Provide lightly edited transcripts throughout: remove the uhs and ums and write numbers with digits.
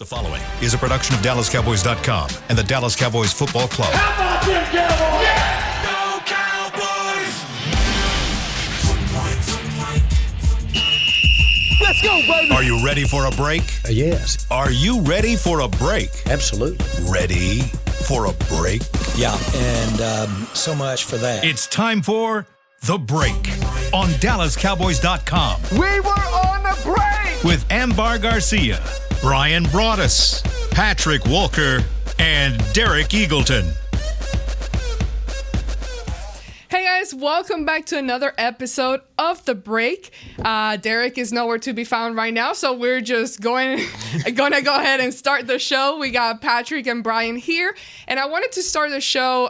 The following is a production of DallasCowboys.com and the Dallas Cowboys Football Club. How about them Cowboys? Yeah! Go Cowboys! Let's go, baby! Are you ready for a break? Yes. Are you ready for a break? Absolutely. Ready for a break? Yeah, and so much for that. It's time for The Break on DallasCowboys.com We were on a break! with Ambar Garcia, Brian Broaddus, Patrick Walker, and Derek Eagleton. Hey guys, welcome back to another episode of The Break. Derek is nowhere to be found right now, so we're just gonna go ahead and start the show. We got Patrick and Brian here, and I wanted to start the show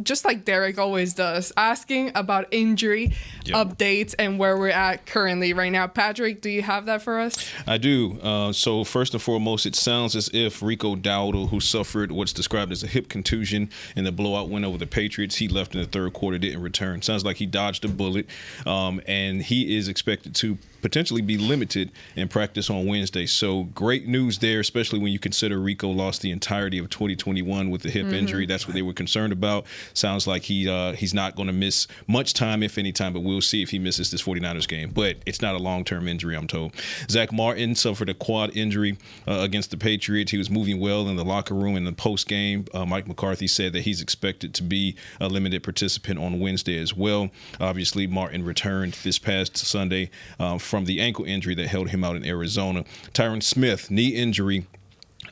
just like Derek always does, asking about injury updates and where we're at currently right now. Patrick, do you have that for us? I do. So first and foremost, it sounds as if Rico Dowdle, who suffered what's described as a hip contusion in the blowout win over the Patriots, he left in the third quarter, didn't return. Sounds like he dodged a bullet, and he is expected to potentially be limited in practice on Wednesday. So great news there, especially when you consider Rico lost the entirety of 2021 with the hip injury. That's what they were concerned about. Sounds like he's not going to miss much time, if any time, but we'll see if he misses this 49ers game. But it's not a long-term injury, I'm told. Zach Martin suffered a quad injury against the Patriots. He was moving well in the locker room in the post-game. Mike McCarthy said that he's expected to be a limited participant on Wednesday as well. Obviously, Martin returned this past Sunday from the ankle injury that held him out in Arizona. Tyron Smith, knee injury.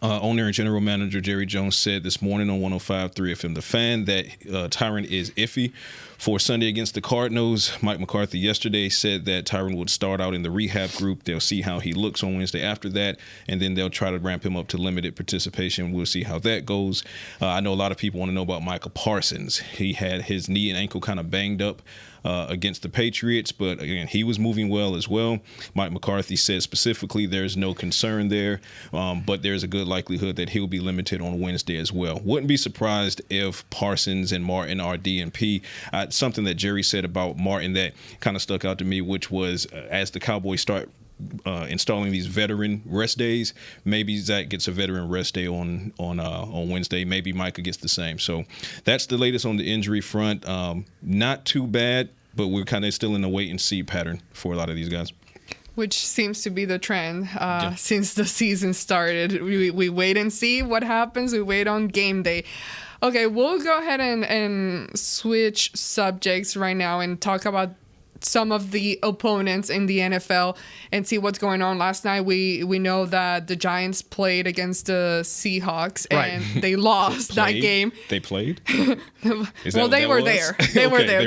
Owner and general manager Jerry Jones said this morning on 105.3 FM The Fan that Tyron is iffy for Sunday against the Cardinals. Mike McCarthy yesterday said that Tyron would start out in the rehab group. They'll see how he looks on Wednesday after that, and then they'll try to ramp him up to limited participation. We'll see how that goes. I know a lot of people want to know about Micah Parsons. He had his knee and ankle kind of banged up against the Patriots, but again, he was moving well as well. Mike McCarthy said specifically there's no concern there, but there's a good likelihood that he'll be limited on Wednesday as well. Wouldn't be surprised if Parsons and Martin are DNP. Something that Jerry said about Martin that kind of stuck out to me, which was as the Cowboys start installing these veteran rest days, maybe Zach gets a veteran rest day on Wednesday. Maybe Micah gets the same. So that's the latest on the injury front. Not too bad, but we're kind of still in the wait and see pattern for a lot of these guys. Which seems to be the trend since the season started. We wait and see what happens. We wait on game day. Okay, we'll go ahead and switch subjects right now and talk about some of the opponents in the NFL and see what's going on. Last night, we know that the Giants played against the Seahawks, and they lost that game. They played? Well, they were there. They were there.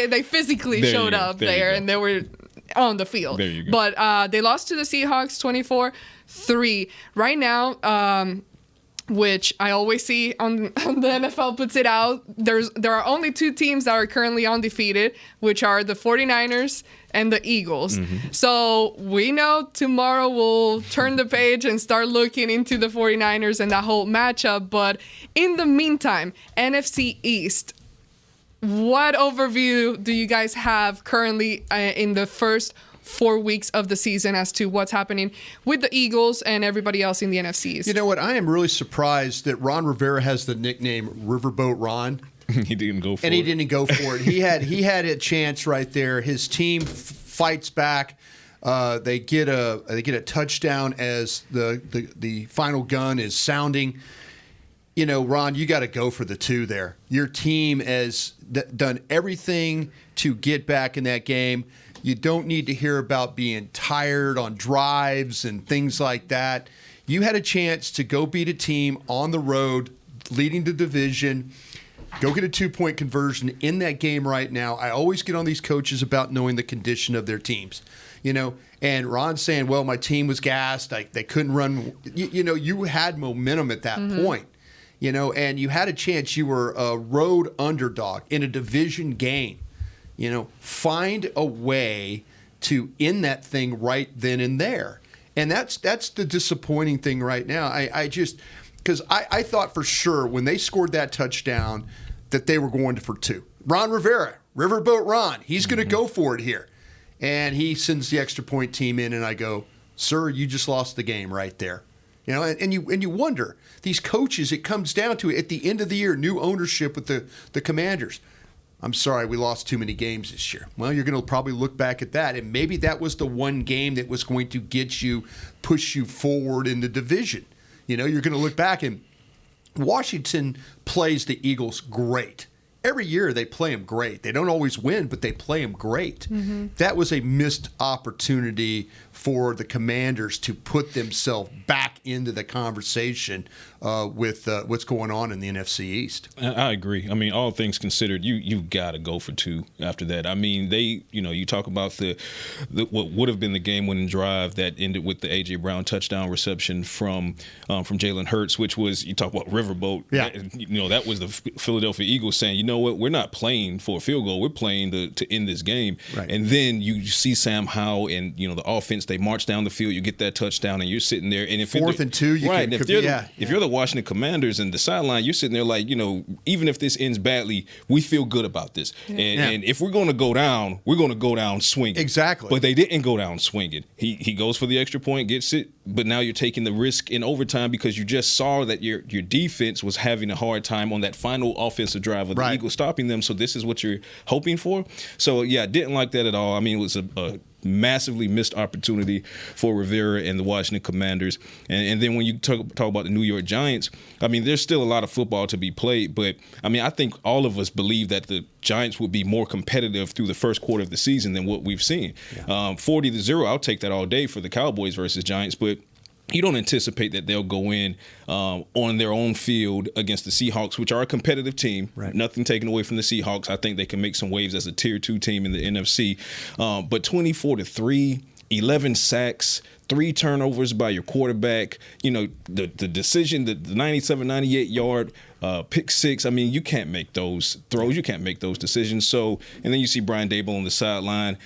They physically showed up there, and they were on the field. There you go. But they lost to the Seahawks 24-3. Right now, which I always see on the NFL puts it out, there are only two teams that are currently undefeated, which are the 49ers and the Eagles. So we know tomorrow we'll turn the page and start looking into the 49ers and that whole matchup. But in the meantime, NFC East, what overview do you guys have currently in the first 4 weeks of the season as to what's happening with the Eagles and everybody else in the NFC East? You know what? I am really surprised that Ron Rivera has the nickname Riverboat Ron. He didn't go for it. And he didn't go for it. He had a chance right there. His team fights back. They get a touchdown as the final gun is sounding. You know, Ron, you got to go for the two there. Your team has done everything to get back in that game. You don't need to hear about being tired on drives and things like that. You had a chance to go beat a team on the road, leading the division, go get a 2-point conversion in that game right now. I always get on these coaches about knowing the condition of their teams, you know, and Ron's saying, well, my team was gassed. They couldn't run. You had momentum at that point, you know, and you had a chance. You were a road underdog in a division game. You know, find a way to end that thing right then and there. And that's the disappointing thing right now. Because I thought for sure when they scored that touchdown that they were going for two. Ron Rivera, Riverboat Ron, he's going to go for it here. And he sends the extra point team in, and I go, sir, you just lost the game right there. You know, and you wonder, these coaches, it comes down to at the end of the year, new ownership with the Commanders. I'm sorry, we lost too many games this year. Well, you're going to probably look back at that, and maybe that was the one game that was going to push you forward in the division. You know, you're going to look back, and Washington plays the Eagles great. Every year they play them great. They don't always win, but they play them great. Mm-hmm. That was a missed opportunity for the Commanders to put themselves back into the conversation with what's going on in the NFC East. I agree. I mean, all things considered, you got to go for two after that. I mean, you talk about the what would have been the game-winning drive that ended with the A.J. Brown touchdown reception from Jalen Hurts, which was, you talk about riverboat. Yeah. That was the Philadelphia Eagles saying, you know what, we're not playing for a field goal. We're playing to end this game. Right. And then you see Sam Howell and, the offense, they march down the field, you get that touchdown, and you're sitting there. And if 4th and 2, if you're the Washington Commanders and the sideline, you're sitting there like, even if this ends badly, we feel good about this. And if we're going to go down, we're going to go down swinging. Exactly. But they didn't go down swinging. He goes for the extra point, gets it, but now you're taking the risk in overtime because you just saw that your defense was having a hard time on that final offensive drive of the Eagles stopping them. So this is what you're hoping for. So, yeah, didn't like that at all. I mean, it was a massively missed opportunity for Rivera and the Washington Commanders. And then when you talk about the New York Giants, I memean, there's still a lot of football to be played. But, I mean, I think all of us believe that the Giants would be more competitive through the first quarter of the season than what we've seen. Yeah. 40-0, I'll take that all day for the Cowboys versus Giants. But you don't anticipate that they'll go in on their own field against the Seahawks, which are a competitive team. Right. Nothing taken away from the Seahawks. I think they can make some waves as a Tier 2 team in the NFC. But 24-3, 11 sacks, 3 turnovers by your quarterback. The decision, the 97, 98-yard pick six. I mean, you can't make those throws. You can't make those decisions. So, and then you see Brian Dable on the sideline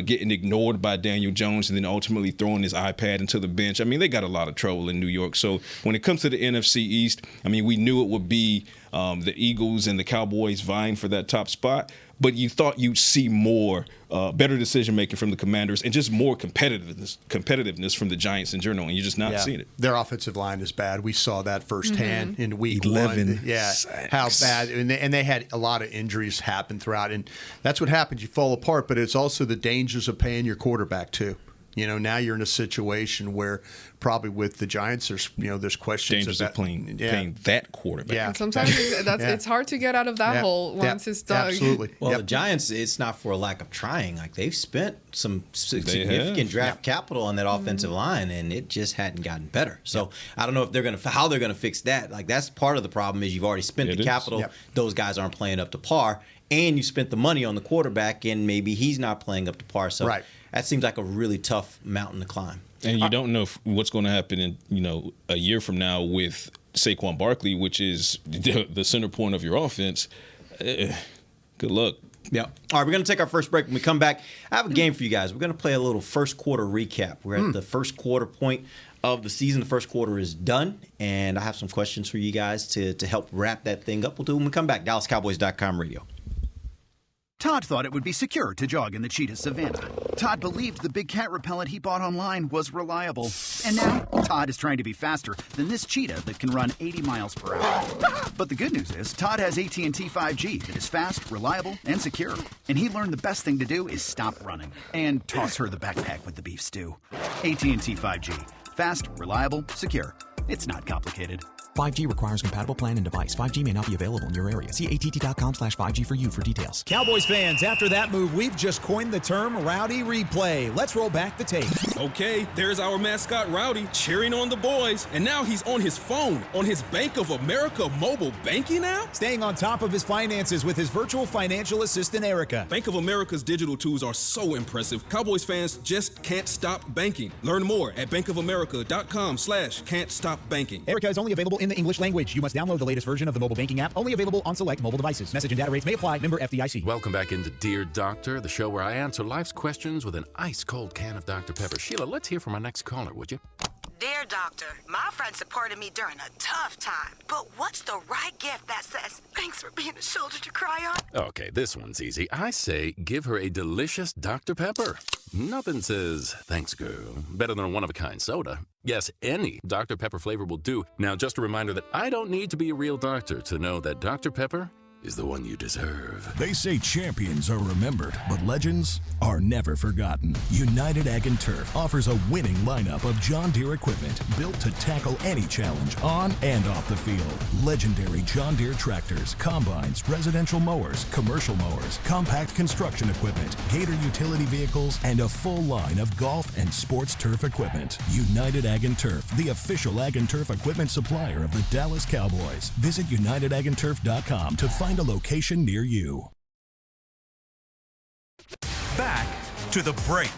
getting ignored by Daniel Jones and then ultimately throwing his iPad into the bench. I mean, they got a lot of trouble in New York. So when it comes to the NFC East, I mean, we knew it would be the Eagles and the Cowboys vying for that top spot. But you thought you'd see more, better decision-making from the Commanders and just more competitiveness from the Giants in general, and you're just not seeing it. Their offensive line is bad. We saw that firsthand in week 11 1. Yeah, sacks. How bad. And they had a lot of injuries happen throughout. And that's what happens. You fall apart, but it's also the dangers of paying your quarterback, too. Now you're in a situation where probably with the Giants, there's questions dangers about of paying that quarterback. Yeah, and sometimes it's hard to get out of that hole once it's done. Absolutely. Well, the Giants, it's not for a lack of trying. Like, they've spent some significant draft capital on that offensive line, and it just hadn't gotten better. So I don't know if how they're gonna fix that. Like, that's part of the problem is you've already spent the capital. Yep. Those guys aren't playing up to par, and you spent the money on the quarterback, and maybe he's not playing up to par. So that seems like a really tough mountain to climb. And you don't know what's going to happen in a year from now with Saquon Barkley, which is the center point of your offense. Good luck. Yeah. All right, we're going to take our first break. When we come back, I have a game for you guys. We're going to play a little first quarter recap. We're at the first quarter point of the season. The first quarter is done, and I have some questions for you guys to help wrap that thing up. We'll do it when we come back. DallasCowboys.com radio. Todd thought it would be secure to jog in the cheetah savanna. Todd believed the big cat repellent he bought online was reliable. And now, Todd is trying to be faster than this cheetah that can run 80 miles per hour. But the good news is, Todd has AT&T 5G that is fast, reliable, and secure. And he learned the best thing to do is stop running and toss her the backpack with the beef stew. AT&T 5G. Fast, reliable, secure. It's not complicated. 5G requires compatible plan and device. 5G may not be available in your area. See att.com/5G for you for details. Cowboys fans, after that move, we've just coined the term Rowdy Replay. Let's roll back the tape. Okay, there's our mascot Rowdy cheering on the boys. And now he's on his phone, on his Bank of America mobile banking app? Staying on top of his finances with his virtual financial assistant, Erica. Bank of America's digital tools are so impressive. Cowboys fans just can't stop banking. Learn more at bankofamerica.com/can't-stop-banking. Erica is only available in the English language. You must download the latest version of the mobile banking app, only available on select mobile devices. Message and data rates may apply. Member FDIC. Welcome back into Dear Doctor, the show where I answer life's questions with an ice-cold can of Dr. Pepper. Sheila, let's hear from our next caller, would you? Dear doctor, my friend supported me during a tough time. But what's the right gift that says, thanks for being a shoulder to cry on? Okay, this one's easy. I say give her a delicious Dr. Pepper. Nothing says, thanks, girl, better than a one-of-a-kind soda. Yes, any Dr. Pepper flavor will do. Now, just a reminder that I don't need to be a real doctor to know that Dr. Pepper is the one you deserve. They say champions are remembered, but legends are never forgotten. United Ag and Turf offers a winning lineup of John Deere equipment built to tackle any challenge on and off the field. Legendary John Deere tractors, combines, residential mowers, commercial mowers, compact construction equipment, Gator utility vehicles, and a full line of golf and sports turf equipment. United Ag and Turf, the official Ag and Turf equipment supplier of the Dallas Cowboys. Visit UnitedAgAndTurf.com to find a location near you. Back to the break.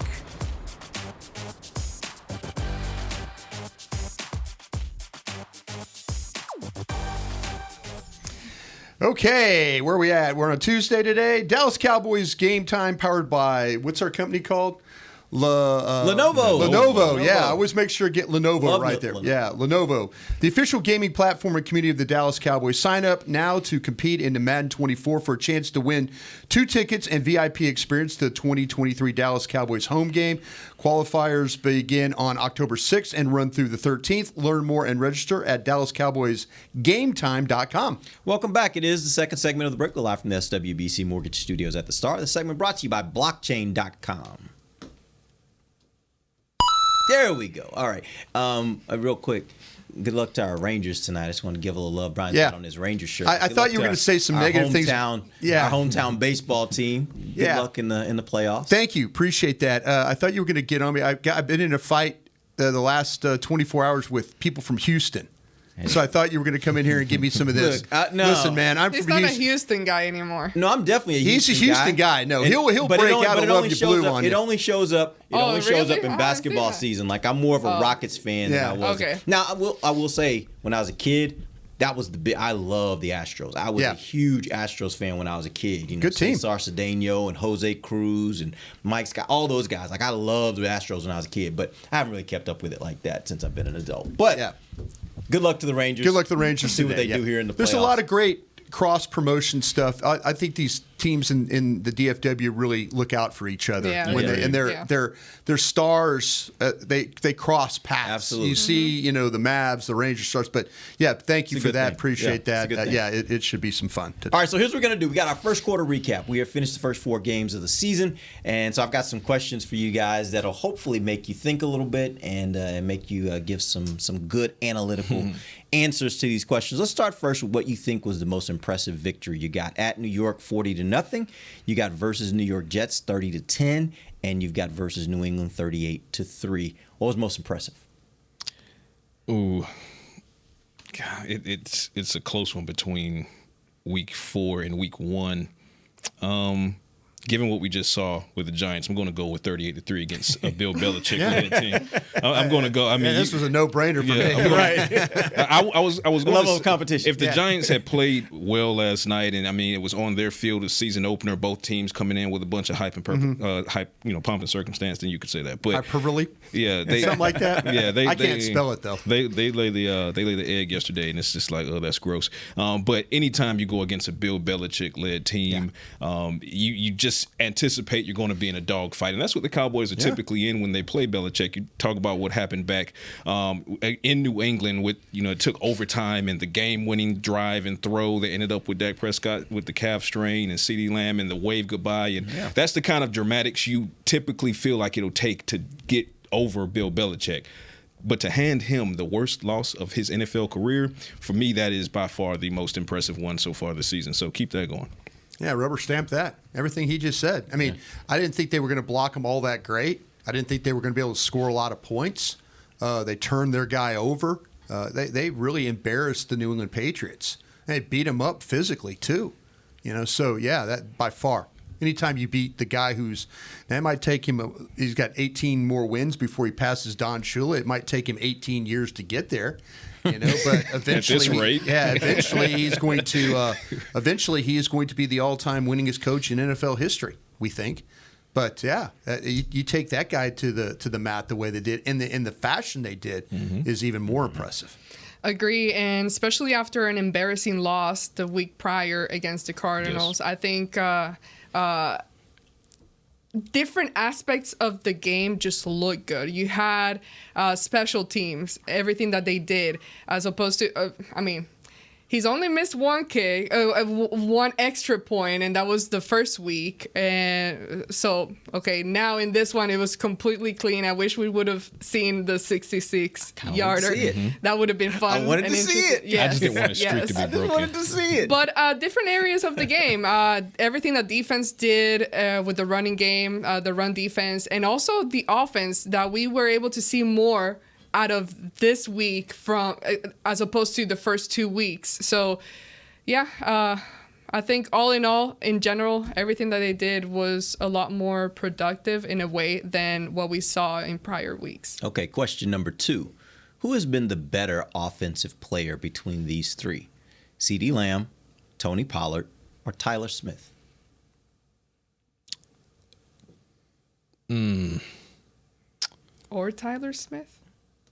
Okay, where are we at? We're on Tuesday today. Dallas Cowboys Game Time, powered by, what's our company called? Lenovo. Lenovo, yeah. I always make sure to get Lenovo Love right it, there. Lenovo. Yeah, Lenovo. The official gaming platform and community of the Dallas Cowboys. Sign up now to compete in the Madden 24 for a chance to win 2 tickets and VIP experience to the 2023 Dallas Cowboys home game. Qualifiers begin on October 6th and run through the 13th. Learn more and register at DallasCowboysGameTime.com. Welcome back. It is the second segment of the break. We're live from the SWBC Mortgage Studios at the Star. The segment brought to you by Blockchain.com. There we go. All right. Real quick, good luck to our Rangers tonight. I just want to give a little love. Brian's got on his Rangers shirt. I thought you were going to say some negative things. Our hometown baseball team. Good luck in the playoffs. Thank you. Appreciate that. I thought you were going to get on me. I've been in a fight the last 24 hours with people from Houston. So I thought you were going to come in here and give me some of this. Look, no. Listen, man, I'm He's from not Houston. a Houston guy anymore. No, I'm definitely a Houston guy. He's a Houston guy. No, he'll break out and love you blue on you. It only shows up. It only shows up in Oh, I basketball see that. season. Like, I'm more of a Rockets fan than I was. Okay. Now, I will say, when I was a kid, that was the big. I love the Astros. I was a huge Astros fan when I was a kid. You know, Good team. Cesar Cedeno and Jose Cruz and Mike Scott, all those guys. Like, I loved the Astros when I was a kid, but I haven't really kept up with it like that since I've been an adult. But good luck to the Rangers. Good luck to the Rangers. See what today, they do here in the playoffs. There's a lot of great cross promotion stuff. I think these teams in the DFW really look out for each other when they're stars. They cross paths. Absolutely. You see, the Mavs, the Rangers stars. But thank you for that. Appreciate that. It should be some fun today. All right, so here's what we're gonna do. We got our first quarter recap. We have finished the first 4 games of the season, and so I've got some questions for you guys that'll hopefully make you think a little bit and make you give some good analytical answers to these questions. Let's start first with what you think was the most impressive victory you got. At New York, 40-0. You got versus New York Jets, 30-10, and you've got versus New England, 38-3. What was most impressive? Ooh, God, it's a close one between week 4 and week 1. Given what we just saw with the Giants, I'm going to go with 38-3 against a Bill Belichick-led team. I'm going to go. I mean, this was a no-brainer for me. Right. I was going level of competition. If the Giants had played well last night, and I mean it was on their field, a season opener, both teams coming in with a bunch of hype and pomp and circumstance, then you could say that. But hyperbole, something like that. Yeah, I can't spell it though. They lay the egg yesterday, and it's just like, oh, that's gross. But anytime you go against a Bill Belichick-led team, you just anticipate you're going to be in a dogfight, and that's what the Cowboys are typically in when they play Belichick. You talk about what happened back in New England with it took overtime and the game-winning drive and throw that ended up with Dak Prescott with the calf strain and CeeDee Lamb and the wave goodbye, and that's the kind of dramatics you typically feel like it'll take to get over Bill Belichick. But to hand him the worst loss of his NFL career, for me, that is by far the most impressive one so far this season. So keep that going. Yeah, rubber stamp that. Everything he just said. I mean, I didn't think they were going to block him all that great. I didn't think they were going to be able to score a lot of points. They turned their guy over. They really embarrassed the New England Patriots. They beat him up physically too. So that by far. Anytime you beat the guy that might take him, he's got 18 more wins before he passes Don Shula. It might take him 18 years to get there. But eventually, at this rate. Eventually he is going to be the all-time winningest coach in NFL history. We think, But yeah, you take that guy to the mat the way they did, in the fashion they did, is even more impressive. Agree, and especially after an embarrassing loss the week prior against the Cardinals, I think different aspects of the game just look good. You had special teams, everything that they did, as opposed to, he's only missed one kick, one extra point, and that was the first week. And so, now in this one, it was completely clean. I wish we would have seen the 66-yarder. That would have been fun. I wanted to see it. Yes. I just didn't want the streak to be broken. I just wanted to see it. But different areas of the game, everything that defense did with the running game, the run defense, and also the offense that we were able to see more out of this week from as opposed to the first 2 weeks. So I think all in all, in general, everything that they did was a lot more productive in a way than what we saw in prior weeks. Okay, question number 2. Who has been the better offensive player between these three? CeeDee Lamb, Tony Pollard, or Tyler Smith? Or Tyler Smith?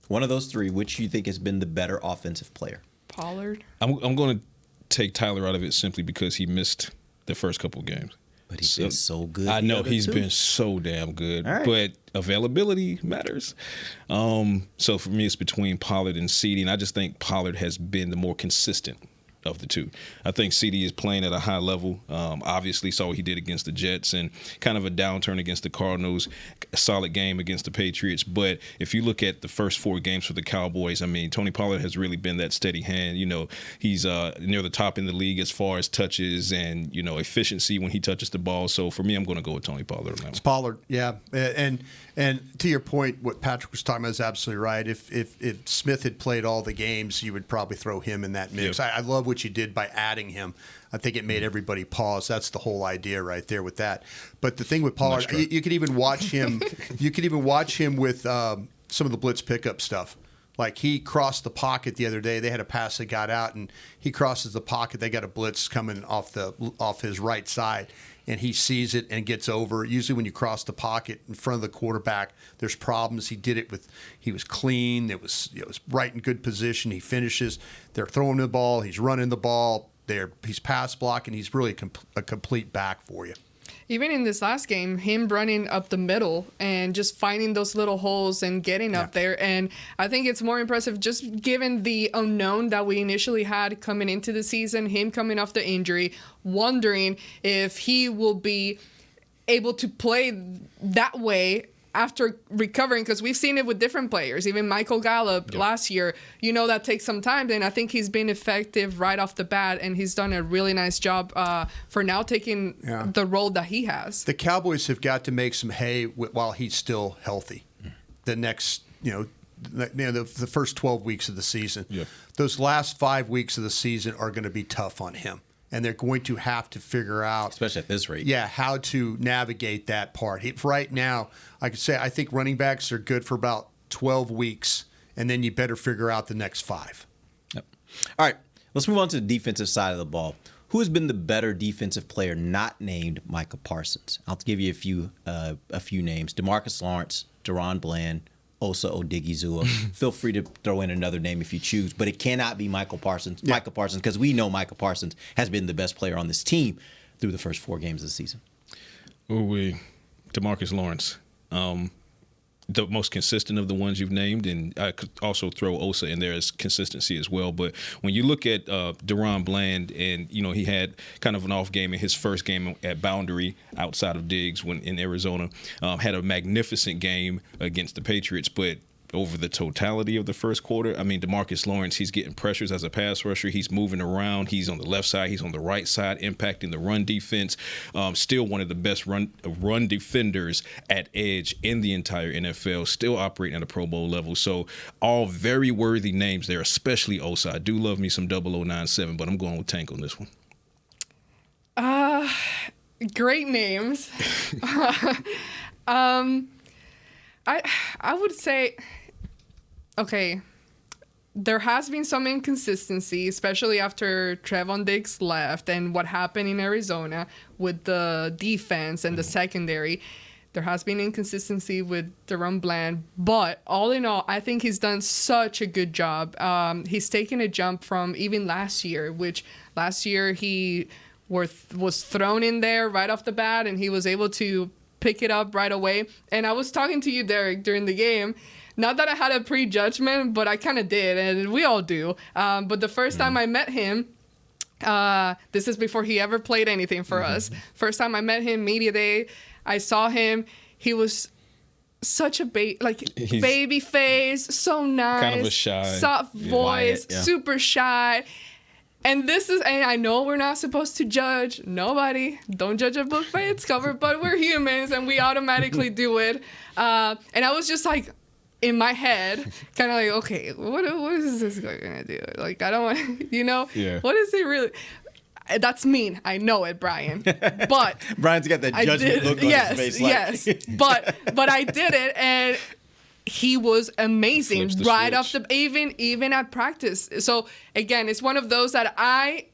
One of those three, which you think has been the better offensive player? Pollard. I'm going to take Tyler out of it simply because he missed the first couple of games. But he's been so good. I know he's been so damn good. Right. But availability matters. So for me, it's between Pollard and CeeDee, and I just think Pollard has been the more consistent of the two. I think CeeDee is playing at a high level. Obviously saw what he did against the Jets and kind of a downturn against the Cardinals, a solid game against the Patriots. But if you look at the first 4 games for the Cowboys, Tony Pollard has really been that steady hand. He's near the top in the league as far as touches and, efficiency when he touches the ball. So for me, I'm going to go with Tony Pollard on that one. It's Pollard, yeah. And to your point, what Patrick was talking about is absolutely right. If Smith had played all the games, you would probably throw him in that mix. Yep. I love what you did by adding him. I think it made everybody pause. That's the whole idea right there with that. But the thing with Pollard, you could even watch him. You could even watch him with some of the blitz pickup stuff. Like he crossed the pocket the other day. They had a pass that got out, and he crosses the pocket. They got a blitz coming off his right side, and he sees it and gets over. Usually when you cross the pocket in front of the quarterback, there's problems. He did it he was clean. It was right in good position. He finishes. They're throwing the ball. He's running the ball. He's pass blocking. He's really a complete back for you. Even in this last game, him running up the middle and just finding those little holes and getting up there. And I think it's more impressive just given the unknown that we initially had coming into the season, him coming off the injury, wondering if he will be able to play that way after recovering, because we've seen it with different players, even Michael Gallup last year. That takes some time, and I think he's been effective right off the bat, and he's done a really nice job for now taking the role that he has. The Cowboys have got to make some hay while he's still healthy. The next, the first 12 weeks of the season. Yeah. Those last 5 weeks of the season are going to be tough on him. And they're going to have to figure out, especially at this rate, how to navigate that part. Right now, I could say I think running backs are good for about 12 weeks, and then you better figure out the next 5. Yep. All right, let's move on to the defensive side of the ball. Who has been the better defensive player not named Micah Parsons? I'll give you a few names: DeMarcus Lawrence, Deron Bland, Osa Odigizua. Feel free to throw in another name if you choose, but it cannot be Michael Parsons. Yeah. Michael Parsons, because we know Michael Parsons has been the best player on this team through the first 4 games of the season. DeMarcus Lawrence, the most consistent of the ones you've named, and I could also throw Osa in there as consistency as well. But when you look at Deron Bland, and he had kind of an off game in his first game at Boundary outside of Diggs when in Arizona, had a magnificent game against the Patriots, but over the totality of the first quarter, DeMarcus Lawrence, he's getting pressures as a pass rusher. He's moving around. He's on the left side. He's on the right side, impacting the run defense. Still one of the best run defenders at edge in the entire NFL, still operating at a Pro Bowl level. So all very worthy names there, especially Osa. I do love me some 0097, but I'm going with Tank on this one. Great names. I would say, okay, there has been some inconsistency, especially after Trevon Diggs left and what happened in Arizona with the defense and the secondary. There has been inconsistency with Deron Bland, but all in all, I think he's done such a good job. He's taken a jump from even last year, which last year he was thrown in there right off the bat, and he was able to pick it up right away. And I was talking to you, Derek, during the game. Not that I had a prejudgment, but I kind of did, and we all do. But the first time I met him, this is before he ever played anything for us. First time I met him, media day, I saw him. He was such a baby face, so nice, kind of a shy, soft voice, quiet, super shy. And I know we're not supposed to judge. Nobody. Don't judge a book by its cover, but we're humans and we automatically do it. And I was just like, in my head, kind of like, okay, what is this guy going to do? Like, I don't want, what is he really? That's mean. I know it, Brian. But Brian's got that judgment look on his face. Yes. But I did it, and he was amazing right off the even at practice. So again, it's one of those that I,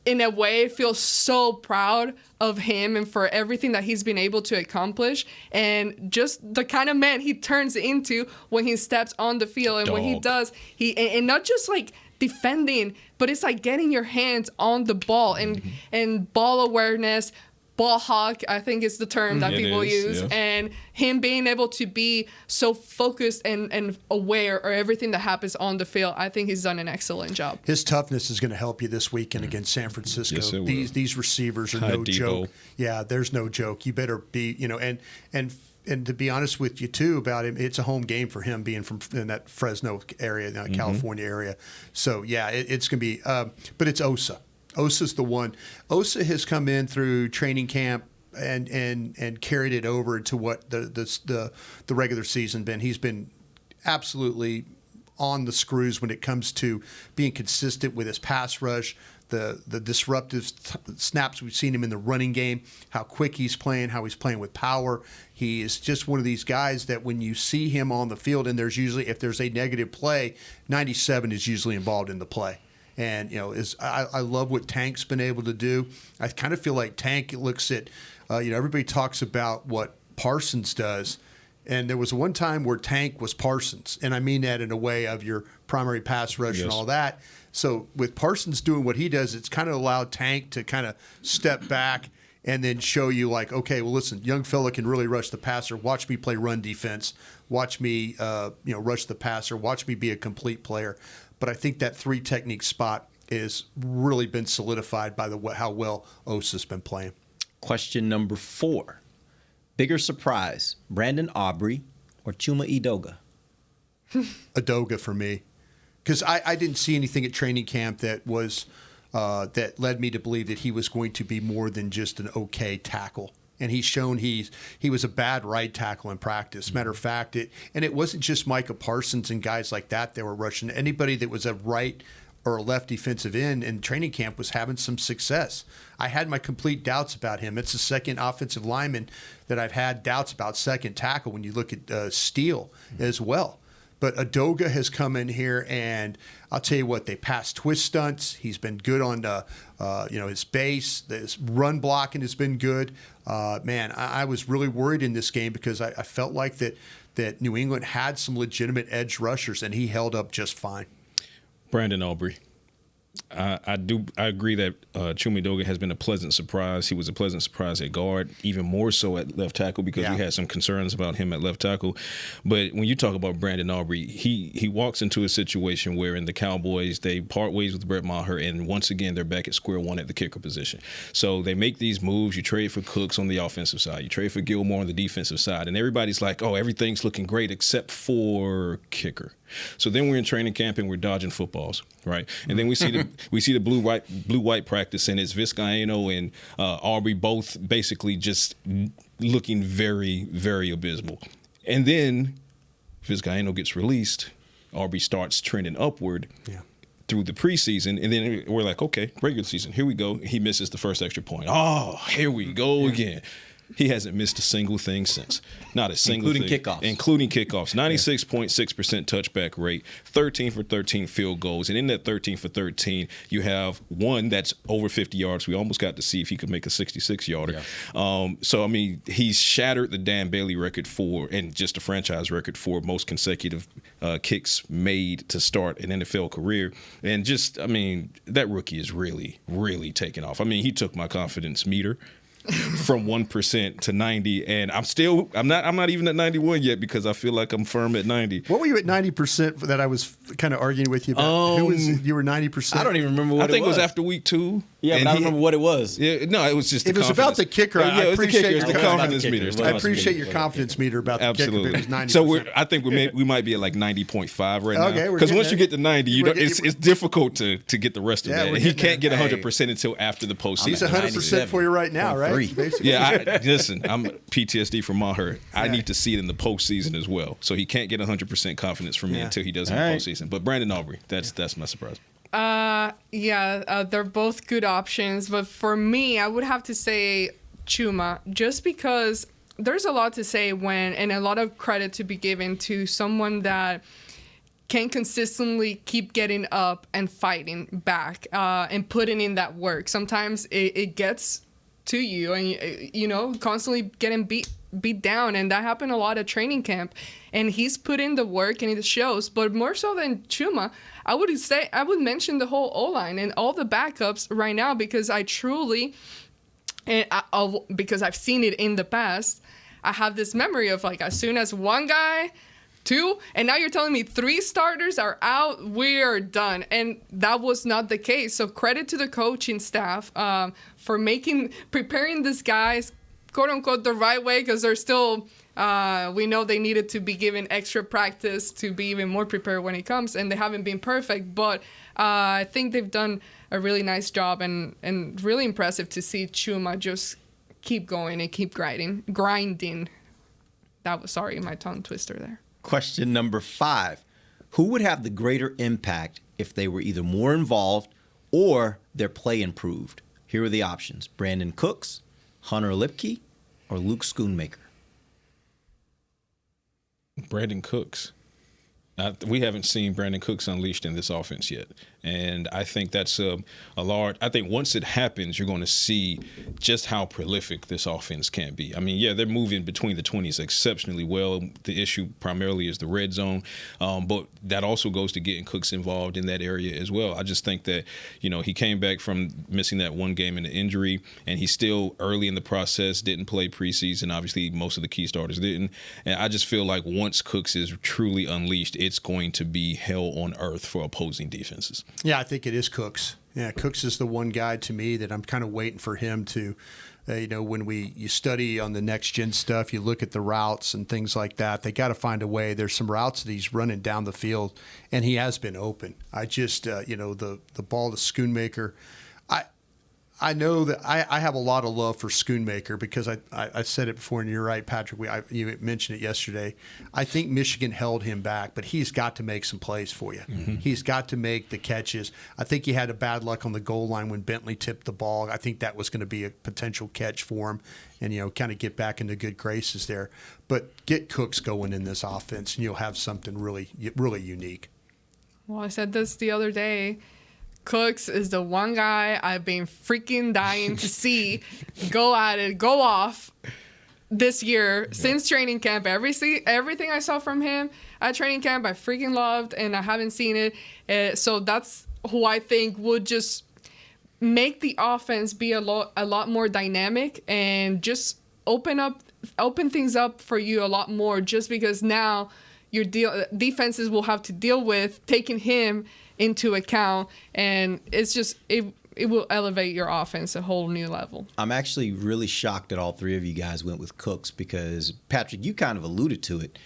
in a way, feel so proud of him and for everything that he's been able to accomplish, and just the kind of man he turns into when he steps on the field and when he does, and not just like defending, but it's like getting your hands on the ball and ball awareness, ball hawk, I think is the term that people use. Yes. And him being able to be so focused and aware of everything that happens on the field, I think he's done an excellent job. His toughness is going to help you this weekend against San Francisco. Yes, these receivers are no joke. Yeah, there's no joke. You better be, and to be honest with you too about him, it's a home game for him being from in that Fresno area, California area. So yeah, it's going to be. But it's Osa. Osa's the one. Osa has come in through training camp and carried it over to what the regular season been. He's been absolutely on the screws when it comes to being consistent with his pass rush, the disruptive snaps we've seen him in the running game, how quick he's playing, how he's playing with power. He is just one of these guys that when you see him on the field, and there's usually, if there's a negative play, 97 is usually involved in the play. And, I love what Tank's been able to do. I kind of feel like Tank looks at, everybody talks about what Parsons does. And there was one time where Tank was Parsons. And I mean that in a way of your primary pass rush and all that. So with Parsons doing what he does, it's kind of allowed Tank to kind of step back and then show you like, okay, well, listen, young fella can really rush the passer. Watch me play run defense. Watch me, rush the passer. Watch me be a complete player. But I think that 3 technique spot is really been solidified by how well Osa's been playing. Question number 4. Bigger surprise, Brandon Aubrey or Chuma Edoga? Edoga for me. Because I didn't see anything at training camp that was that led me to believe that he was going to be more than just an okay tackle. And he's shown he was a bad right tackle in practice. Matter of fact, it wasn't just Micah Parsons and guys like that were rushing. Anybody that was a right or a left defensive end in training camp was having some success. I had my complete doubts about him. It's the second offensive lineman that I've had doubts about, second tackle, when you look at Steele as well. But Edoga has come in here, and I'll tell you what, they pass twist stunts. He's been good on his base. His run blocking has been good. I was really worried in this game because I felt like that New England had some legitimate edge rushers, and he held up just fine. Brandon Aubrey. I agree that Chuma Edoga has been a pleasant surprise. He was a pleasant surprise at guard, even more so at left tackle because we had some concerns about him at left tackle. But when you talk about Brandon Aubrey, he walks into a situation where in the Cowboys they part ways with Brett Maher, and once again they're back at square one at the kicker position. So they make these moves. You trade for Cooks on the offensive side. You trade for Gilmore on the defensive side, and everybody's like, oh, everything's looking great except for kicker. So then we're in training camp and we're dodging footballs, right? And then we see the blue white practice, and it's Vizcaino and Aubrey both basically just looking very, very abysmal. And then Vizcaino gets released. Aubrey starts trending upward through the preseason, and then we're like, okay, regular season, here we go. He misses the first extra point. Oh, here we go again. He hasn't missed a single thing since. Not a single thing. Including kickoffs. 96.6% touchback rate, 13 for 13 field goals. And in that 13 for 13, you have one that's over 50 yards. We almost got to see if he could make a 66-yarder. Yeah. So, I mean, he's shattered the Dan Bailey record and just a franchise record for most consecutive kicks made to start an NFL career. And just, I mean, that rookie is really, really taking off. I mean, he took my confidence meter from 1% to 90, and I'm not even at 91 yet because I feel like I'm firm at 90. What were you at 90% that I was kind of arguing with you about? You were 90%? I don't even remember what it was. I think it was after week 2. Yeah, but I don't remember what it was. Yeah, no, it was just it was about the kicker. I appreciate the confidence meter. I appreciate your confidence meter about the kicker. It was 90%. So I think we might be at like 90.5 right now. Okay, because once you get to 90, it's difficult to get the rest of that. And he can't get 100% until after the postseason. He's 100% for you right now, right? Basically. Yeah, listen, I'm PTSD from Maher. I need to see it in the postseason as well. So he can't get 100% confidence from me until he does in the postseason. But Brandon Aubrey, that's my surprise. They're both good options, but for me, I would have to say Chuma, just because there's a lot to say and a lot of credit to be given to someone that can consistently keep getting up and fighting back and putting in that work. Sometimes it gets to you and constantly getting beat down, and that happened a lot at training camp, and he's put in the work and it shows. But more so than Chuma, I would mention the whole O-line and all the backups right now, because I truly, because I've seen it in the past, I have this memory of like as soon as one guy, 2, and now you're telling me 3 starters are out, we're done. And that was not the case. So credit to the coaching staff for preparing these guys, quote unquote, the right way, because they're still, we know they needed to be given extra practice to be even more prepared when it comes, and they haven't been perfect. But I think they've done a really nice job, and really impressive to see Chuma just keep going and keep grinding. That was, sorry, my tongue twister there. Question number 5. Who would have the greater impact if they were either more involved or their play improved? Here are the options: Brandon Cooks, Hunter Lipke, or Luke Schoonmaker. Brandon Cooks. We haven't seen Brandon Cooks unleashed in this offense yet. And I think that's a large – I think once it happens, you're going to see just how prolific this offense can be. I mean, yeah, they're moving between the 20s exceptionally well. The issue primarily is the red zone. But that also goes to getting Cooks involved in that area as well. I just think that, he came back from missing that one game in the injury, and he's still early in the process, didn't play preseason. Obviously, most of the key starters didn't. And I just feel like once Cooks is truly unleashed, it's going to be hell on earth for opposing defenses. Yeah, I think it is Cooks. Yeah, Cooks is the one guy to me that I'm kind of waiting for him to, when you study on the next gen stuff, you look at the routes and things like that. They got to find a way. There's some routes that he's running down the field, and he has been open. I just, the ball to Schoonmaker. I know that I have a lot of love for Schoonmaker because I said it before, and you're right, Patrick. You mentioned it yesterday. I think Michigan held him back, but he's got to make some plays for you. Mm-hmm. He's got to make the catches. I think he had a bad luck on the goal line when Bentley tipped the ball. I think that was going to be a potential catch for him, and kind of get back into good graces there. But get Cooks going in this offense, and you'll have something really, really unique. Well, I said this the other day. Cooks is the one guy I've been freaking dying to see go off this year since training camp. Everything I saw from him at training camp, I freaking loved, and I haven't seen it. So that's who I think would just make the offense be a lot more dynamic and just open things up for you a lot more. Just because now your defenses will have to deal with taking him into account, and it's just it will elevate your offense a whole new level. I'm actually really shocked that all 3 of you guys went with Cooks because, Patrick, you kind of alluded to it.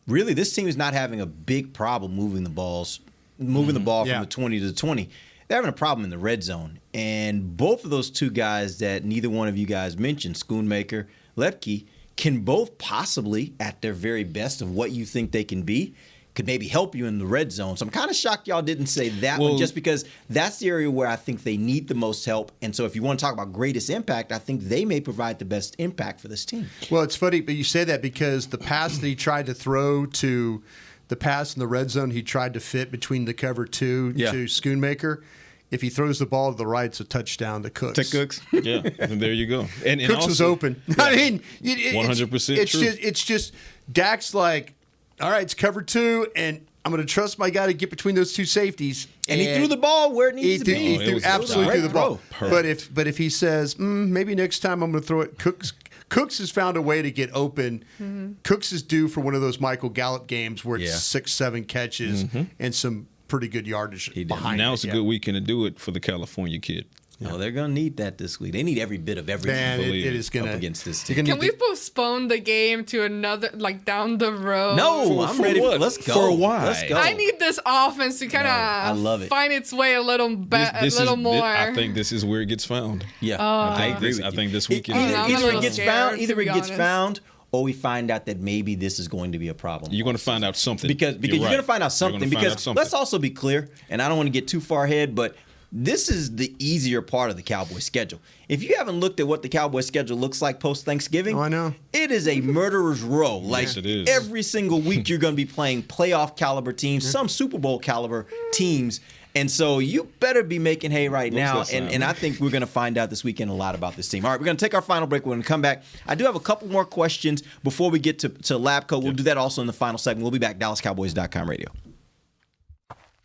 Really, this team is not having a big problem moving the ball from the 20 to the 20. They're having a problem in the red zone, and both of those 2 guys that neither one of you guys mentioned, Schoonmaker, Lepke, can both possibly, at their very best of what you think they can be, could maybe help you in the red zone. So I'm kind of shocked y'all didn't say that one, just because that's the area where I think they need the most help. And so if you want to talk about greatest impact, I think they may provide the best impact for this team. Well, it's funny, but you say that because the pass that he tried to throw to the pass in the red zone, he tried to fit between the cover 2 to Schoonmaker. If he throws the ball to the right, it's a touchdown to Cooks. To Cooks? Yeah, and there you go. And Cooks also, was open. Yeah, I mean, 100% true. It's just Dak's like, all right, it's cover 2, and I'm going to trust my guy to get between those 2 safeties. And he threw the ball where it needs to be. He threw absolutely threw the ball. But if he says, maybe next time I'm going to throw it, Cooks has found a way to get open. Mm-hmm. Cooks is due for one of those Michael Gallup games where it's 6-7 catches and some pretty good yardage behind Now it's a good weekend to do it for the California kid. No, they're going to need that this week. They need every bit of everything. Man, it is going up to against this team. Can we postpone the game to another, like down the road? No, I'm ready. Let's go. For why? Let's go. I need this offense to kind of find its way a little more. I think this is where it gets found. Yeah, I agree. with you. I think this weekend. Either it gets found, or we find out that maybe this is going to be a problem. You're going to find out something. Because you're going to find out something. Because let's also be clear, and I don't want to get too far ahead, but this is the easier part of the Cowboys schedule. If you haven't looked at what the Cowboys schedule looks like post-Thanksgiving, I know. It is a murderer's row. Like it is. Every single week you're going to be playing playoff caliber teams, some Super Bowl caliber teams. And so you better be making hay right now. And I think we're going to find out this weekend a lot about this team. All right, we're going to take our final break. We're going to come back. I do have a couple more questions before we get to Lab Coat. We'll do that also in the final segment. We'll be back. DallasCowboys.com radio.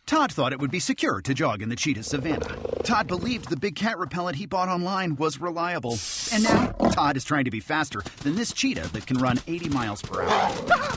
Todd thought it would be secure to jog in the cheetah savanna. Todd believed the big cat repellent he bought online was reliable. And now, Todd is trying to be faster than this cheetah that can run 80 miles per hour.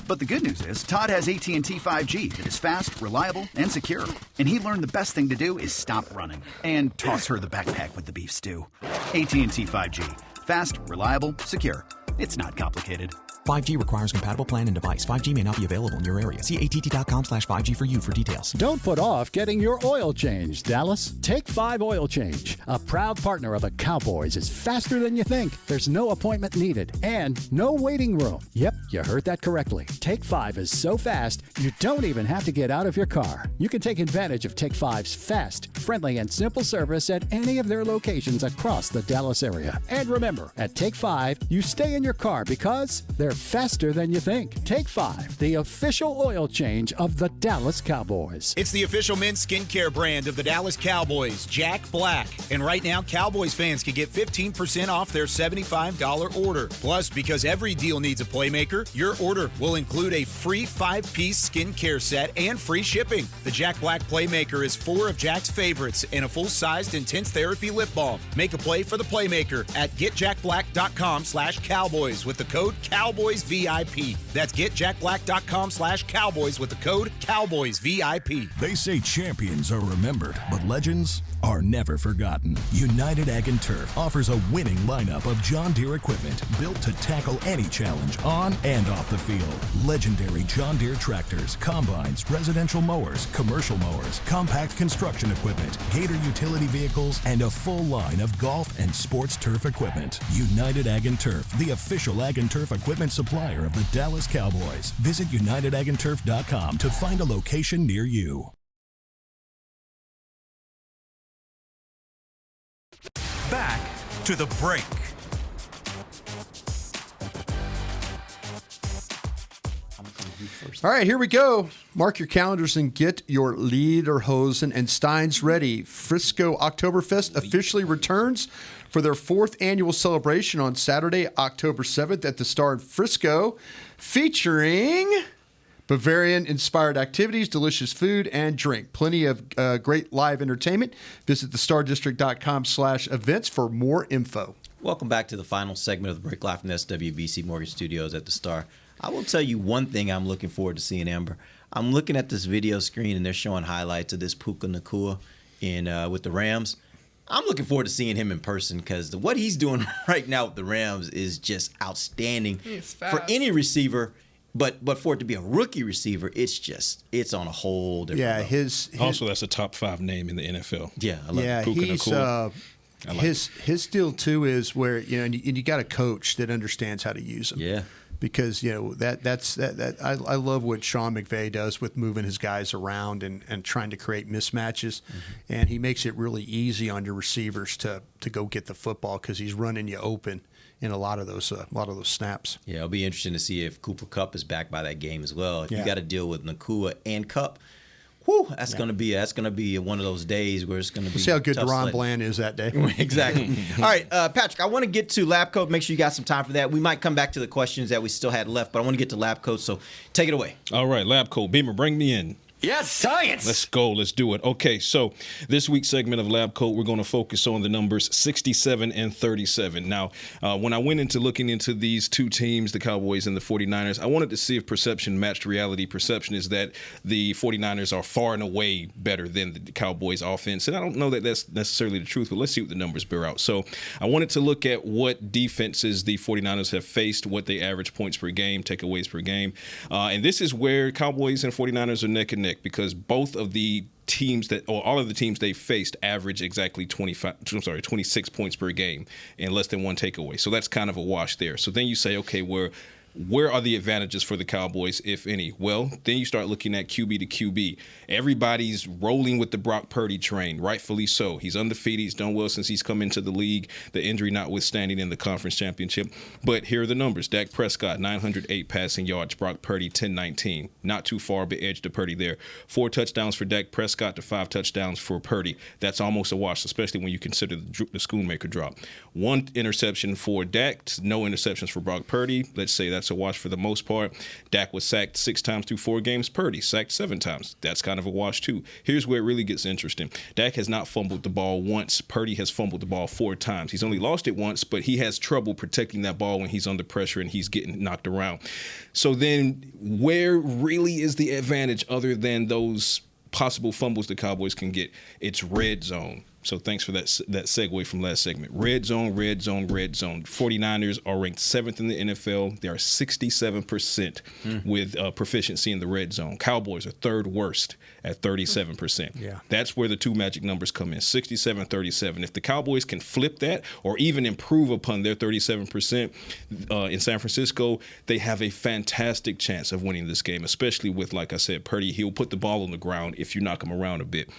But the good news is, Todd has AT&T 5G that is fast, reliable, and secure. And he learned the best thing to do is stop running and toss her the backpack with the beef stew. AT&T 5G. Fast, reliable, secure. It's not complicated. 5G requires compatible plan and device. 5G may not be available in your area. See att.com/5G for you for details. Don't put off getting your oil change, Dallas. Take 5 Oil Change, a proud partner of the Cowboys, is faster than you think. There's no appointment needed and no waiting room. Yep, you heard that correctly. Take 5 is so fast, you don't even have to get out of your car. You can take advantage of Take 5's fast, friendly, and simple service at any of their locations across the Dallas area. And remember, at Take 5, you stay in your car because they're faster than you think. Take 5, the official oil change of the Dallas Cowboys. It's the official men's skincare brand of the Dallas Cowboys, Jack Black. And right now, Cowboys fans can get 15% off their $75 order. Plus, because every deal needs a playmaker, your order will include a free 5-piece skincare set and free shipping. The Jack Black Playmaker is 4 of Jack's favorites and a full-sized intense therapy lip balm. Make a play for the Playmaker at getjackblack.com/Cowboys with the code CowboysVIP. That's getjackblack.com/Cowboys with the code CowboysVIP. They say champions are remembered, but legends are never forgotten. United Ag and Turf offers a winning lineup of John Deere equipment built to tackle any challenge on and off the field. Legendary John Deere tractors, combines, residential mowers, commercial mowers, compact construction equipment, Gator utility vehicles, and a full line of golf and sports turf equipment. United Ag and Turf, the official Ag and Turf equipment supplier of the Dallas Cowboys. Visit UnitedAgAndTurf.com to find a location near you. Back to the break. All right, here we go. Mark your calendars and get your Lederhosen and Steins ready. Frisco Oktoberfest officially returns for their 4th annual celebration on Saturday, October 7th at the Star in Frisco, featuring Bavarian-inspired activities, delicious food, and drink. Plenty of great live entertainment. Visit thestardistrict.com/events for more info. Welcome back to the final segment of the break live from the SWBC Mortgage Studios at the Star. I will tell you one thing I'm looking forward to seeing, Amber. I'm looking at this video screen, and they're showing highlights of this Puka Nacua with the Rams. I'm looking forward to seeing him in person because what he's doing right now with the Rams is just outstanding for any receiver. But for it to be a rookie receiver, it's on a whole different level. his also that's a top 5 name in the NFL. Yeah, I love it. Puka Nacua. His deal too is where and you got a coach that understands how to use him. Yeah. because I love what Sean McVay does with moving his guys around and trying to create mismatches, and he makes it really easy on your receivers to go get the football because he's running you open in a lot of those snaps. Yeah, it'll be interesting to see if Cooper Kupp is back by that game as well. If you got to deal with Nakua and Kupp, that's gonna be one of those days where it's gonna be. We'll see how good tough Deron sledding. Bland is that day. Exactly. All right, Patrick, I want to get to lab coat. Make sure you got some time for that. We might come back to the questions that we still had left, but I want to get to lab coat. So take it away. All right, lab coat. Beamer, bring me in. Yes, science. Let's go. Let's do it. Okay, so this week's segment of Lab Coat, we're going to focus on the numbers 67 and 37. Now, when I went into looking into these two teams, the Cowboys and the 49ers, I wanted to see if perception matched reality. Perception is that the 49ers are far and away better than the Cowboys offense. And I don't know that that's necessarily the truth, but let's see what the numbers bear out. So I wanted to look at what defenses the 49ers have faced, what they average points per game, takeaways per game. And this is where Cowboys and 49ers are neck and neck, because both of the teams all of the teams they faced average exactly 26 points per game and less than one takeaway. So that's kind of a wash there. So then you say, okay, where are the advantages for the Cowboys, if any? Well, then you start looking at QB to QB. Everybody's rolling with the Brock Purdy train, rightfully so. He's undefeated. He's done well since he's come into the league, the injury notwithstanding in the conference championship. But here are the numbers. Dak Prescott, 908 passing yards. Brock Purdy, 1019. Not too far, but edge to Purdy there. 4 touchdowns for Dak Prescott to 5 touchdowns for Purdy. That's almost a wash, especially when you consider the Schoonmaker drop. 1 interception for Dak, no interceptions for Brock Purdy. Let's say that's a wash for the most part. Dak was sacked 6 times through 4 games. Purdy sacked 7 times. That's kind of a wash too. Here's where it really gets interesting. Dak has not fumbled the ball once. Purdy has fumbled the ball 4 times. He's only lost it once, but he has trouble protecting that ball when he's under pressure and he's getting knocked around. So then where really is the advantage other than those possible fumbles the Cowboys can get? It's red zone. So thanks for that segue from last segment. Red zone, red zone, red zone. 49ers are ranked 7th in the NFL. They are 67% with proficiency in the red zone. Cowboys are 3rd worst at 37%. Yeah. That's where the two magic numbers come in, 67-37. If the Cowboys can flip that or even improve upon their 37% in San Francisco, they have a fantastic chance of winning this game, especially with, like I said, Purdy. He'll put the ball on the ground if you knock him around a bit.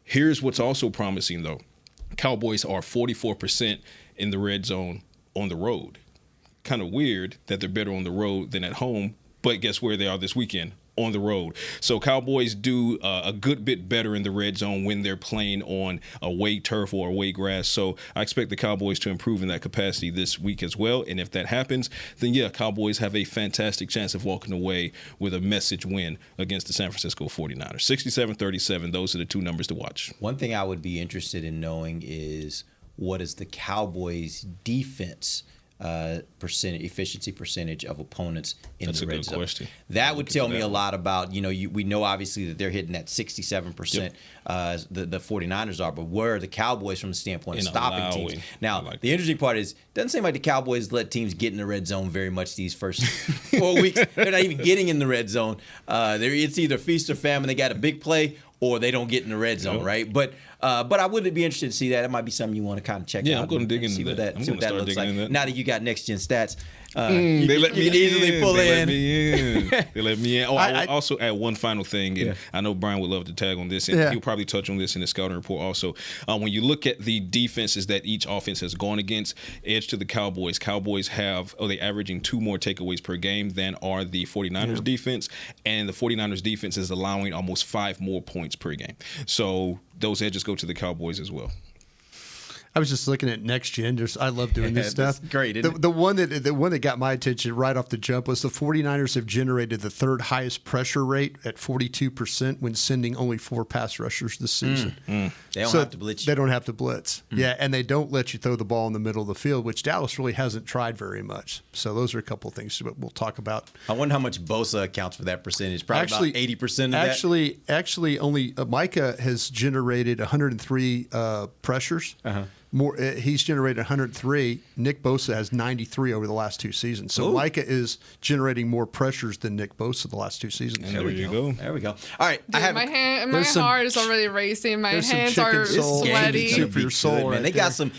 Here's what's also promising, though. Cowboys are 44% in the red zone on the road. Kind of weird that they're better on the road than at home, but guess where they are this weekend? On the road. So Cowboys do a good bit better in the red zone when they're playing on away turf or away grass. So I expect the Cowboys to improve in that capacity this week as well. And if that happens, then yeah, Cowboys have a fantastic chance of walking away with a message win against the San Francisco 49ers. 67-37, those are the two numbers to watch. One thing I would be interested in knowing is what is the Cowboys' defense efficiency percentage of opponents in the red zone. That's a good question. That would tell me a lot about, we know obviously that they're hitting that 67%, the 49ers are, but where are the Cowboys from the standpoint of stopping teams? Now, the interesting part is, it doesn't seem like the Cowboys let teams get in the red zone very much these first 4 weeks. They're not even getting in the red zone. It's either feast or famine. They got a big play or they don't get in the red zone, right? But I would be interested to see that. It might be something you want to kind of check out. Yeah, I'm going to dig into that. See what that looks like. Now that you got next gen stats, they let me can easily pull in. They let me in. Oh, I will also add one final thing, and I know Brian would love to tag on this, and he'll probably touch on this in the scouting report also. When you look at the defenses that each offense has gone against, edge to the Cowboys. Cowboys they're averaging 2 more takeaways per game than are the 49ers defense, and the 49ers defense is allowing almost 5 more points per game. So those edges go to the Cowboys as well. I was just looking at next gen. I love doing this stuff. That's great, isn't it? The one that got my attention right off the jump was the 49ers have generated the 3rd highest pressure rate at 42% when sending only 4 pass rushers this season. They don't have to blitz you. They don't have to blitz. Yeah, and they don't let you throw the ball in the middle of the field, which Dallas really hasn't tried very much. So those are a couple of things we'll talk about. I wonder how much Bosa accounts for that percentage. Probably about 80% of that. Actually, only Micah has generated 103 pressures. He's generated 103. Nick Bosa has 93 over the last 2 seasons. So Micah is generating more pressures than Nick Bosa the last 2 seasons. And there you go. There we go. All right. Dude, my heart is already racing. My hands are sweaty. Soup for your soul. Man. They got some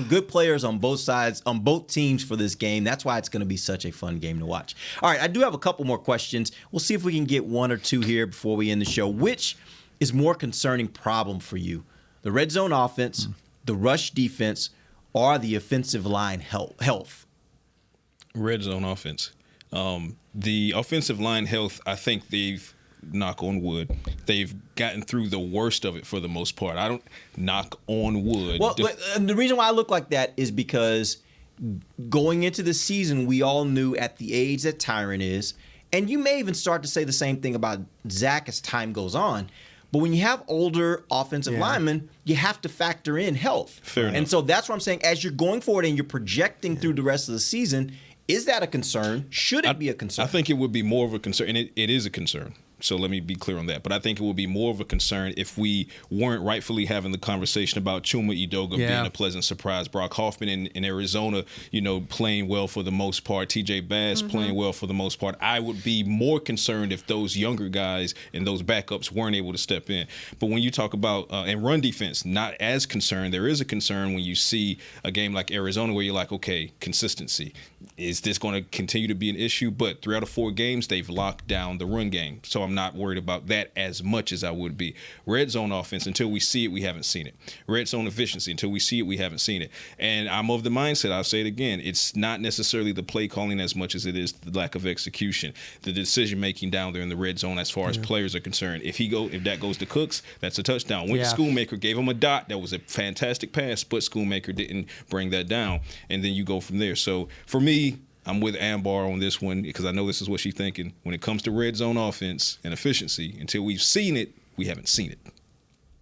good players on both sides, on both teams for this game. That's why it's going to be such a fun game to watch. All right. I do have a couple more questions. We'll see if we can get 1 or 2 here before we end the show. Which is more concerning problem for you? The red zone offense, the rush defense, or the offensive line health? Red zone offense. The offensive line health, I think they've, knock on wood, they've gotten through the worst of it for the most part. I don't knock on wood. Well, the reason why I look like that is because going into the season, we all knew at the age that Tyron is, and you may even start to say the same thing about Zach as time goes on. But when you have older offensive linemen, you have to factor in health. Fair enough. And so that's what I'm saying. As you're going forward and you're projecting through the rest of the season, is that a concern? Should it be a concern? I think it would be more of a concern, and it is a concern. So let me be clear on that. But I think it would be more of a concern if we weren't rightfully having the conversation about Chuma Edoga being a pleasant surprise. Brock Hoffman in Arizona, playing well for the most part. TJ Bass playing well for the most part. I would be more concerned if those younger guys and those backups weren't able to step in. But when you talk about and run defense, not as concerned. There is a concern when you see a game like Arizona where you're like, okay, consistency. Is this going to continue to be an issue? But 3 out of 4 games, they've locked down the run game. So I'm not worried about that as much as I would be. Red zone offense, until we see it, we haven't seen it. Red zone efficiency, until we see it, we haven't seen it. And I'm of the mindset, I'll say it again, it's not necessarily the play calling as much as it is the lack of execution, the decision making down there in the red zone as far as players are concerned. If that goes to Cooks, that's a touchdown. When Schoonmaker gave him a dot, that was a fantastic pass, but Schoonmaker didn't bring that down. And then you go from there. So for me, I'm with Ambar on this one because I know this is what she's thinking. When it comes to red zone offense and efficiency, until we've seen it, we haven't seen it.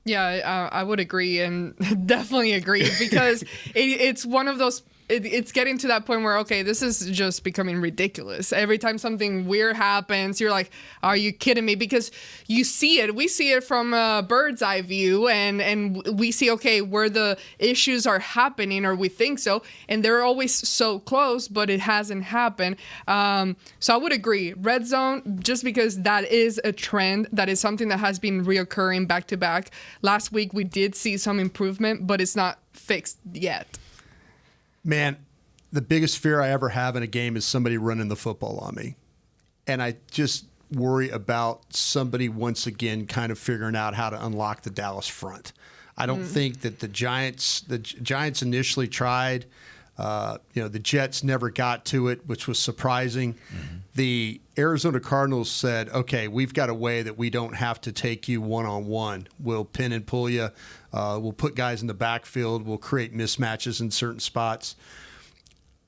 Yeah, I would agree and definitely agree because it's one of those. It's getting to that point where, okay, this is just becoming ridiculous. Every time something weird happens, you're like, are you kidding me? Because you see it. We see it from a bird's eye view, and we see, okay, where the issues are happening, or we think so. And they're always so close, but it hasn't happened. So I would agree. Red zone, just because that is a trend, that is something that has been reoccurring back to back. Last week, we did see some improvement, but it's not fixed yet. Man, the biggest fear I ever have in a game is somebody running the football on me. And I just worry about somebody once again kind of figuring out how to unlock the Dallas front. I don't think that the Giants initially tried. The Jets never got to it, which was surprising. The Arizona Cardinals said, okay, we've got a way that we don't have to take you one-on-one. We'll pin and pull you. We'll put guys in the backfield. We'll create mismatches in certain spots.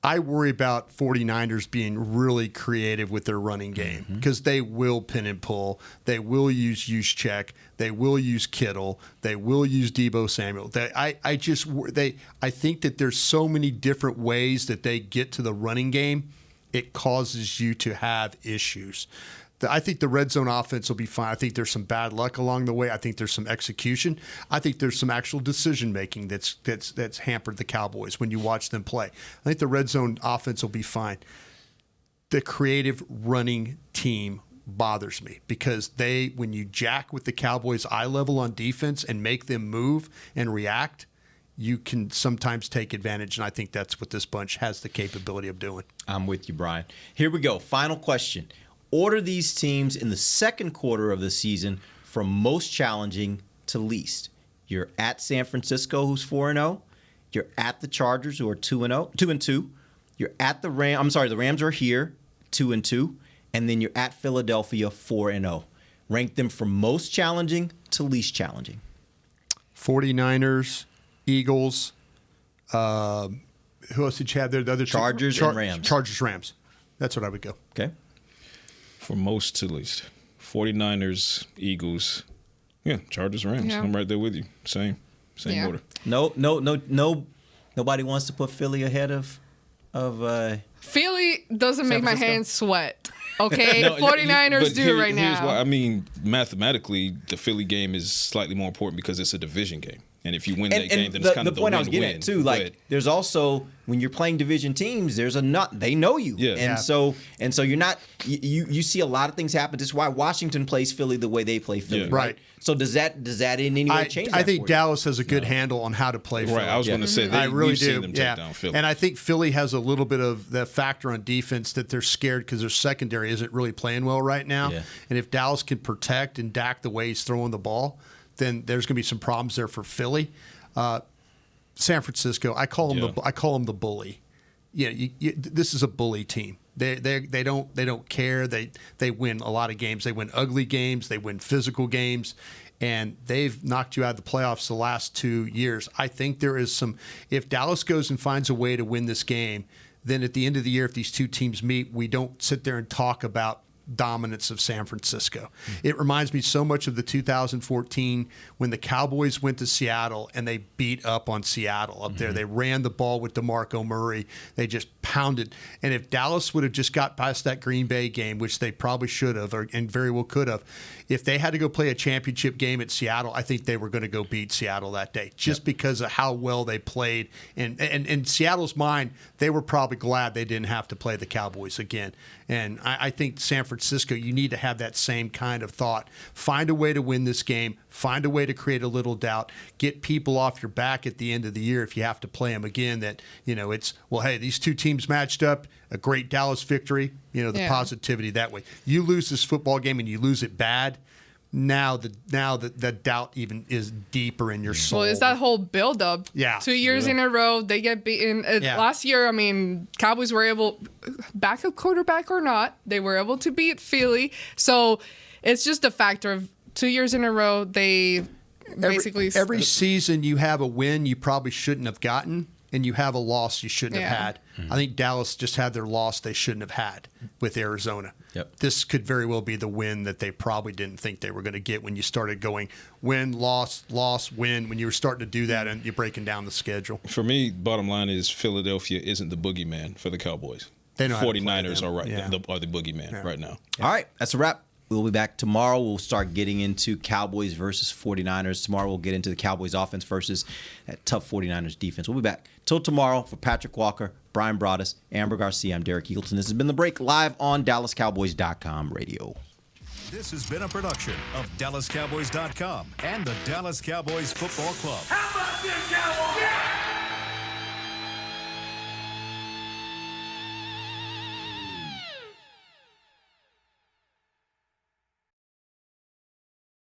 I worry about 49ers being really creative with their running game because they will pin and pull. They will use check. They will use Kittle. They will use Deebo Samuel. I think that there's so many different ways that they get to the running game. It causes you to have issues. I think the red zone offense will be fine. I think there's some bad luck along the way. I think there's some execution. I think there's some actual decision making that's hampered the Cowboys when you watch them play. I think the red zone offense will be fine. The creative running team bothers me because when you jack with the Cowboys' eye level on defense and make them move and react, you can sometimes take advantage, and I think that's what this bunch has the capability of doing. I'm with you, Brian. Here we go. Final question. Order these teams in the second quarter of the season from most challenging to least. You're at San Francisco, who's 4-0. You're at the Chargers, who are 2-2. You're at the Rams. I'm sorry, the Rams are here, 2-2. And then you're at Philadelphia, 4-0. Rank them from most challenging to least challenging. 49ers, Eagles. Who else did you have there? The other Chargers and Rams. Chargers, Rams. That's what I would go. Okay. From most to least. 49ers, Eagles. Yeah, Chargers, Rams. Yeah. I'm right there with you. Same order. No. Nobody wants to put Philly ahead of Philly doesn't make my hands sweat. Okay, No, 49ers do right Here's now. why. I mean, mathematically, the Philly game is slightly more important because it's a division game. And if you win that game, then the, it's kind the of the point I was getting win-win. at too. Like, there's also when you're playing division teams, they know you, and so you're not. You see a lot of things happen. This is why Washington plays Philly the way they play Philly, right? So does that in any way change? I think Dallas has a good handle on how to play Philly. Right, I was going to say I really do. Seen them take down Philly. And I think Philly has a little bit of the factor on defense that they're scared because their secondary isn't really playing well right now. Yeah. And if Dallas can protect and Dak the way he's throwing the ball, then there's going to be some problems there for Philly. San Francisco, I call them the bully. This is a bully team. They don't care. They win a lot of games. They win ugly games. They win physical games, and they've knocked you out of the playoffs the last 2 years. I think there is some. If Dallas goes and finds a way to win this game, then at the end of the year, if these two teams meet, we don't sit there and talk about dominance of San Francisco. It reminds me so much of the 2014 when the Cowboys went to Seattle and they beat up on Seattle up there. They ran the ball with DeMarco Murray. They just pounded. And if Dallas would have just got past that Green Bay game, which they probably should have and very well could have, if they had to go play a championship game at Seattle, I think they were going to go beat Seattle that day just because of how well they played. And in Seattle's mind, they were probably glad they didn't have to play the Cowboys again. And I think San Francisco, you need to have that same kind of thought. Find a way to win this game. Find a way to create a little doubt. Get people off your back at the end of the year if you have to play them again. That, it's, well, hey, these two teams matched up. A great Dallas victory. The positivity that way. You lose this football game and you lose it bad. Now the doubt even is deeper in your soul. Well, it's that whole buildup. Yeah. 2 years in a row, they get beaten. Last year, I mean, Cowboys were able, backup quarterback or not, they were able to beat Philly. So it's just a factor of 2 years in a row, they basically... Every season you have a win you probably shouldn't have gotten, and you have a loss you shouldn't have had. I think Dallas just had their loss they shouldn't have had with Arizona. This could very well be the win that they probably didn't think they were going to get when you started going win, loss, win, when you were starting to do that and you're breaking down the schedule. For me, bottom line is Philadelphia isn't the boogeyman for the Cowboys. They know 49ers are the boogeyman right now. All right, that's a wrap. We'll be back tomorrow. We'll start getting into Cowboys versus 49ers. Tomorrow we'll get into the Cowboys offense versus that tough 49ers defense. We'll be back. Till tomorrow, for Patrick Walker, Brian Broaddus, Amber Garcia, I'm Derek Eagleton. This has been The Break, live on DallasCowboys.com radio. This has been a production of DallasCowboys.com and the Dallas Cowboys Football Club.